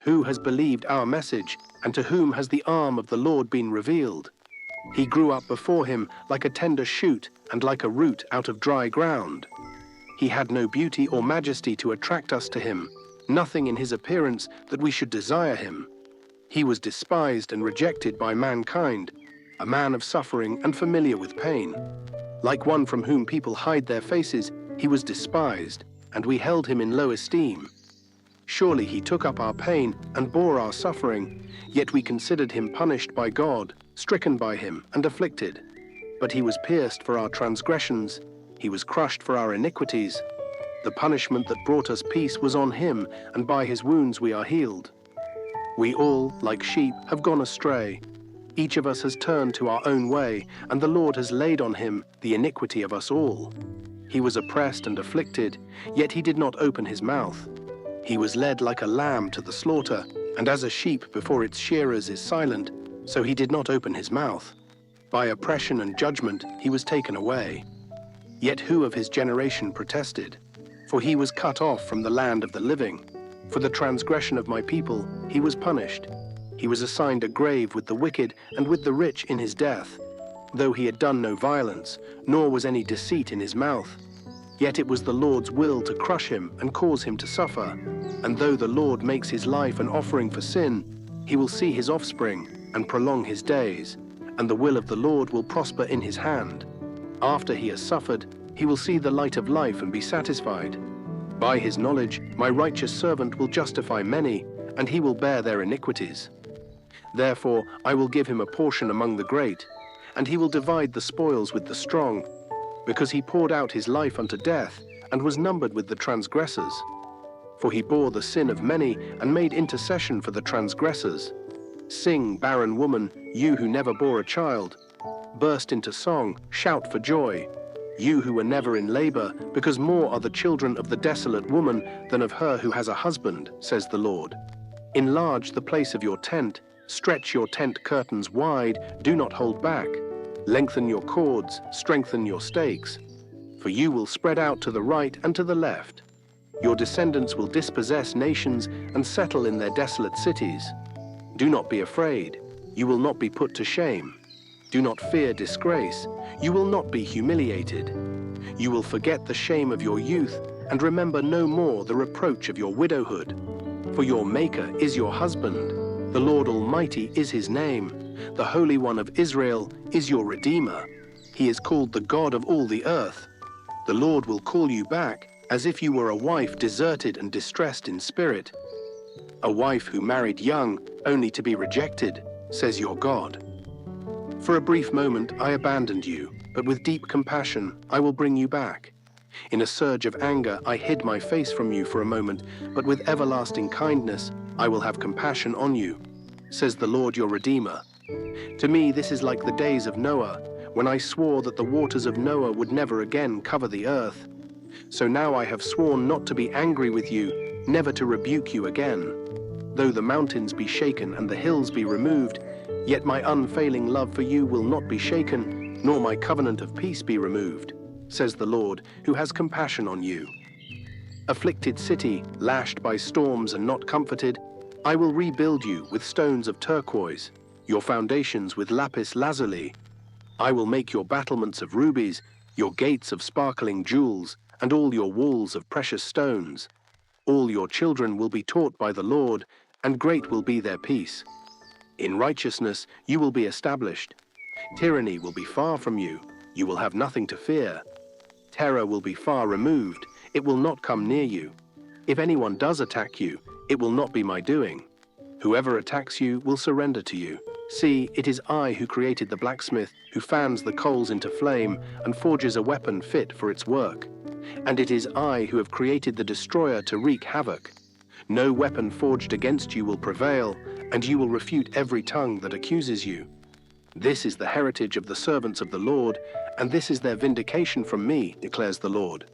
Who has believed our message, and to whom has the arm of the Lord been revealed? He grew up before him like a tender shoot and like a root out of dry ground. He had no beauty or majesty to attract us to him, nothing in his appearance that we should desire him. He was despised and rejected by mankind, a man of suffering and familiar with pain. Like one from whom people hide their faces, he was despised, and we held him in low esteem. Surely he took up our pain and bore our suffering, yet we considered him punished by God, stricken by him, and afflicted. But he was pierced for our transgressions, he was crushed for our iniquities. The punishment that brought us peace was on him, and by his wounds we are healed. We all, like sheep, have gone astray. Each of us has turned to our own way, and the Lord has laid on him the iniquity of us all. He was oppressed and afflicted, yet he did not open his mouth. He was led like a lamb to the slaughter, and as a sheep before its shearers is silent, so he did not open his mouth. By oppression and judgment he was taken away. Yet who of his generation protested? For he was cut off from the land of the living. For the transgression of my people he was punished. He was assigned a grave with the wicked and with the rich in his death. Though he had done no violence, nor was any deceit in his mouth. Yet it was the Lord's will to crush him and cause him to suffer. And though the Lord makes his life an offering for sin, he will see his offspring and prolong his days, and the will of the Lord will prosper in his hand. After he has suffered, he will see the light of life and be satisfied. By his knowledge, my righteous servant will justify many, and he will bear their iniquities. Therefore, I will give him a portion among the great, and he will divide the spoils with the strong, because he poured out his life unto death, and was numbered with the transgressors. For he bore the sin of many, and made intercession for the transgressors. Sing, barren woman, you who never bore a child. Burst into song, shout for joy, you who were never in labor, because more are the children of the desolate woman than of her who has a husband, says the Lord. Enlarge the place of your tent, stretch your tent curtains wide, do not hold back. Lengthen your cords, strengthen your stakes. For you will spread out to the right and to the left. Your descendants will dispossess nations and settle in their desolate cities. Do not be afraid, you will not be put to shame. Do not fear disgrace, you will not be humiliated. You will forget the shame of your youth and remember no more the reproach of your widowhood. For your Maker is your husband. The Lord Almighty is his name. The Holy One of Israel is your Redeemer. He is called the God of all the earth. The Lord will call you back as if you were a wife deserted and distressed in spirit. A wife who married young, only to be rejected, says your God. For a brief moment I abandoned you, but with deep compassion I will bring you back. In a surge of anger I hid my face from you for a moment, but with everlasting kindness I will have compassion on you, says the Lord your Redeemer. To me this is like the days of Noah, when I swore that the waters of Noah would never again cover the earth. So now I have sworn not to be angry with you, never to rebuke you again. Though the mountains be shaken and the hills be removed, yet my unfailing love for you will not be shaken, nor my covenant of peace be removed, says the Lord, who has compassion on you. Afflicted city, lashed by storms and not comforted, I will rebuild you with stones of turquoise, your foundations with lapis lazuli. I will make your battlements of rubies, your gates of sparkling jewels, and all your walls of precious stones. All your children will be taught by the Lord, and great will be their peace. In righteousness you will be established. Tyranny will be far from you, you will have nothing to fear. Terror will be far removed, it will not come near you. If anyone does attack you, it will not be my doing. Whoever attacks you will surrender to you. See, it is I who created the blacksmith, who fans the coals into flame and forges a weapon fit for its work. And it is I who have created the destroyer to wreak havoc. No weapon forged against you will prevail, and you will refute every tongue that accuses you. This is the heritage of the servants of the Lord, and this is their vindication from me, declares the Lord.